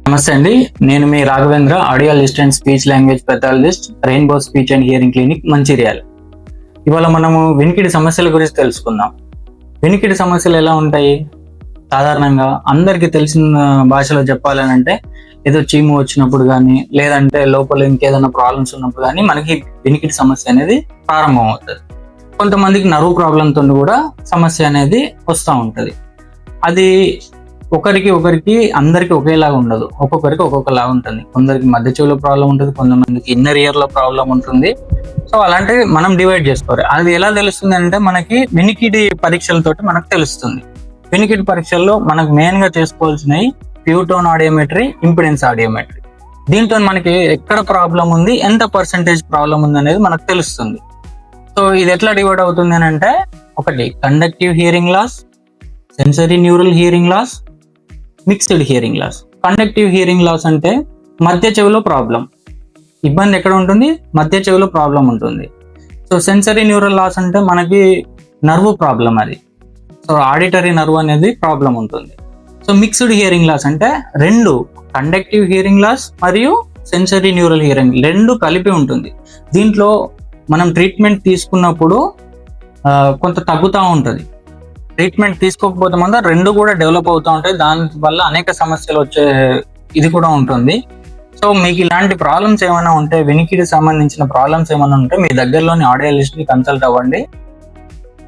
నమస్తే అండి, నేను మీ Raghavendra, audiologist and speech language pathologist, rainbow speech and hearing clinic, Mancherial. ఇవాళ మనము వినికిడి సమస్యల గురించి తెలుసుకుందాం. వినికిడి సమస్యలు ఎలా ఉంటాయి? సాధారణంగా అందరికీ తెలిసిన భాషలో చెప్పాలని అంటే ఏదో చీము వచ్చినప్పుడు కానీ, లేదంటే లోపల ఇంకేదైనా ప్రాబ్లమ్స్ ఉన్నప్పుడు కానీ మనకి వినికిడి సమస్య అనేది ప్రారంభం అవుతుంది. కొంతమందికి నర్వ్ ప్రాబ్లంతో కూడా సమస్య అనేది వస్తూ ఉంటుంది. అది ఒకరికి అందరికి ఒకేలాగా ఉండదు, ఒక్కొక్కరికి ఒక్కొక్కలాగా ఉంటుంది. కొందరికి మధ్య చెవిలో ప్రాబ్లం ఉంటుంది, కొంతమందికి ఇన్నర్ ఇయర్ లో ప్రాబ్లం ఉంటుంది. సో అలాంటివి మనం డివైడ్ చేసుకోవాలి. అది ఎలా తెలుస్తుంది అంటే మనకి వినికిడి పరీక్షలతోటి మనకు తెలుస్తుంది. వినికిడి పరీక్షల్లో మనకు మెయిన్ గా చేసుకోవాల్సినవి pure tone audiometry, impedance audiometry. దీంతో మనకి ఎక్కడ ప్రాబ్లం ఉంది, ఎంత పర్సెంటేజ్ ప్రాబ్లం ఉంది అనేది మనకు తెలుస్తుంది. సో ఇది ఎట్లా డివైడ్ అవుతుంది అని అంటే, ఒకటి conductive hearing loss, sensory neural hearing loss, mixed hearing loss. Conductive hearing loss అంటే మధ్య చెవిలో ప్రాబ్లం, ఇబ్బంది ఎక్కడ ఉంటుంది? మధ్య చెవిలో ప్రాబ్లం ఉంటుంది. సో సెన్సరీ న్యూరల్ లాస్ అంటే మనకి నర్వ్ ప్రాబ్లం అది. సో ఆడిటరీ నర్వ్ అనేది ప్రాబ్లం ఉంటుంది. సో మిక్స్డ్ హియరింగ్ లాస్ అంటే రెండు, కండక్టివ్ హియరింగ్ లాస్ మరియు సెన్సరీ న్యూరల్ హియరింగ్ రెండు కలిపి ఉంటుంది. దీంట్లో మనం ట్రీట్మెంట్ తీసుకున్నప్పుడు కొంత తగ్గుతూ ఉంటుంది. ట్రీట్మెంట్ తీసుకోకపోతే మాత్రం రెండు కూడా డెవలప్ అవుతూ ఉంటాయి. దాని వల్ల అనేక సమస్యలు వచ్చే ఇది కూడా ఉంటుంది. సో మీకు ఇలాంటి ప్రాబ్లమ్స్ ఏమైనా ఉంటే, వినికిడి సంబంధించిన ప్రాబ్లమ్స్ ఏమైనా ఉంటే మీ దగ్గరలోని ఆడియాలిస్ట్ ని కన్సల్ట్ అవ్వండి.